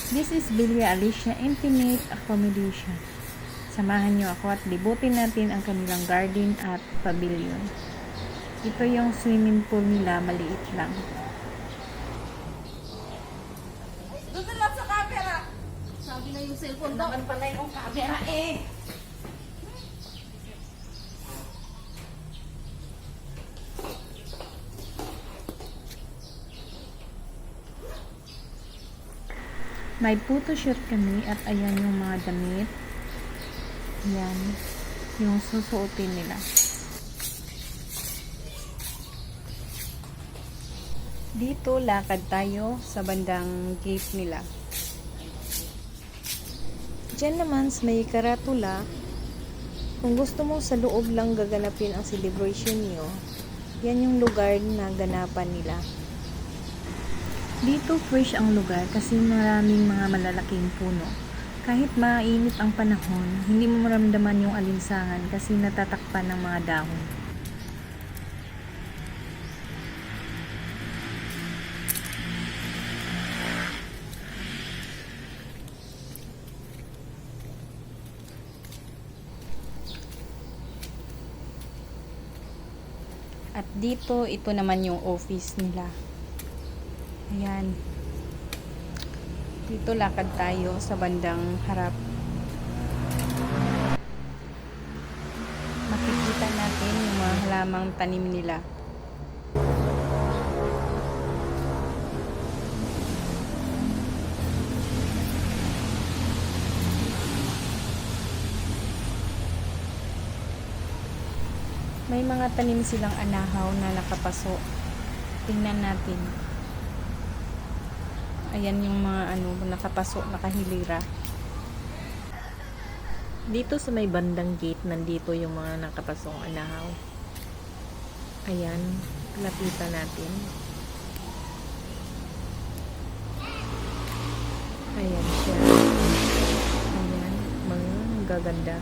This is Villa Alicia Intimate Accommodation. Samahan niyo ako at libutin natin ang kanilang garden at pavilion. Ito yung swimming pool nila, maliit lang. Doon lang sa camera. Sabi na yung cellphone naman pala yung camera eh. May photoshoot kami at ayan yung mga damit. Ayan, yung susuotin nila. Dito lakad tayo sa bandang gate nila. Diyan naman sa may karatula, kung gusto mo sa loob lang gaganapin ang celebration nyo, yan yung lugar na ganapan nila. Dito fresh ang lugar kasi maraming mga malalaking puno. Kahit mainit ang panahon, hindi mo maramdaman yung alinsangan kasi natatakpan ng mga dahon. At dito, ito naman yung office nila. Ayan. Dito lakad tayo sa bandang harap. Makikita natin yung mga halamang tanim nila. May mga tanim silang anahaw na nakapaso. Tingnan natin. Ayan yung mga nakapaso, nakahilira. Dito sa may bandang gate, nandito yung mga nakapasong anahaw. Ayan, lapitan natin. Ayan siya. Ayan, mga gaganda.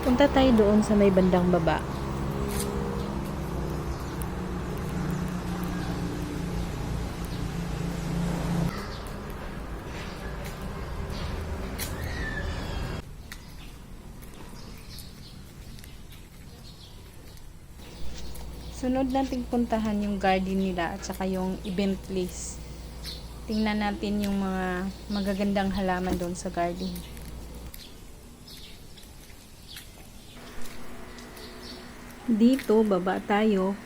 Punta tayo doon sa may bandang baba. Sunod nating puntahan yung garden nila at saka yung event place. Tingnan natin yung mga magagandang halaman doon sa garden. Dito, baba tayo.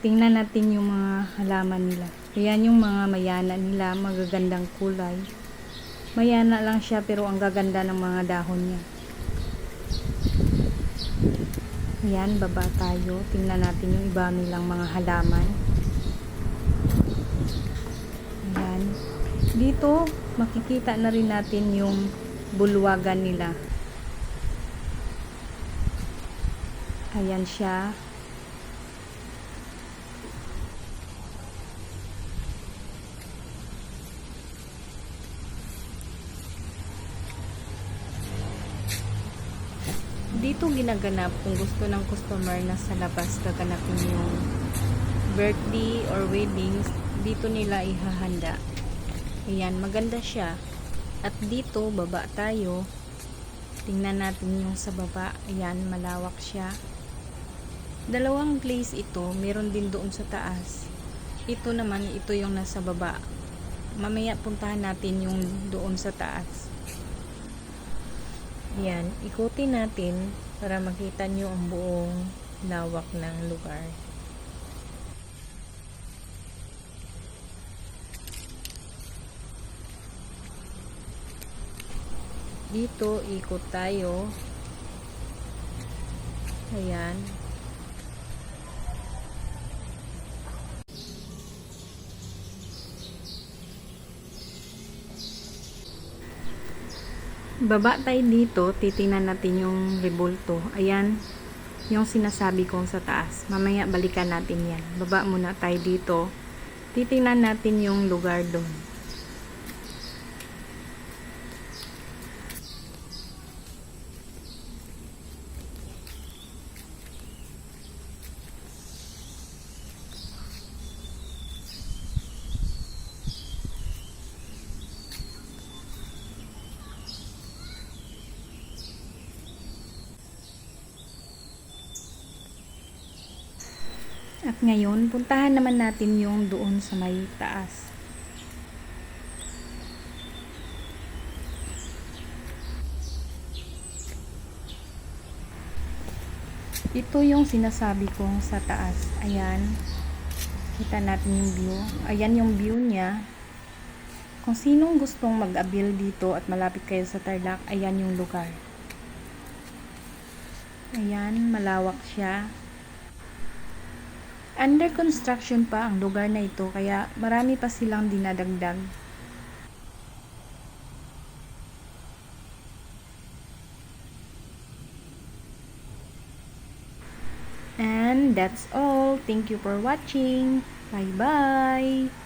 Tingnan natin yung mga halaman nila. Ayan yung mga mayana nila, magagandang kulay. Mayana lang siya pero ang gaganda ng mga dahon niya. Ayan, baba tayo. Tingnan natin yung iba nilang mga halaman. Ayan. Dito, makikita na rin natin yung bulwagan nila. Ayan siya. Dito ginaganap kung gusto ng customer na sa labas gaganapin yung birthday or weddings, dito nila ihahanda. Ayan, maganda siya. At dito, baba tayo. Tingnan natin yung sa baba. Ayan, malawak siya. Dalawang place ito, meron din doon sa taas. Ito naman, ito yung nasa baba. Mamaya puntahan natin yung doon sa taas. Yan, ikutin natin para makita nyo ang buong lawak ng lugar. Dito, ikot tayo. Ayan. Baba tayo dito, titingnan natin yung rebulto. Ayan, yung sinasabi kong sa taas. Mamaya balikan natin yan. Baba muna tayo dito. Titingnan natin yung lugar doon. Ngayon, puntahan naman natin yung doon sa may taas. Ito yung sinasabi kong sa taas. Ayan. Kita natin yung view. Ayan yung view niya. Kung sinong gustong mag-abil dito at malapit kayo sa Tarlac, ayan yung lugar. Ayan, malawak siya. Under construction pa ang lugar na ito, kaya marami pa silang dinadagdag. And that's all. Thank you for watching. Bye-bye.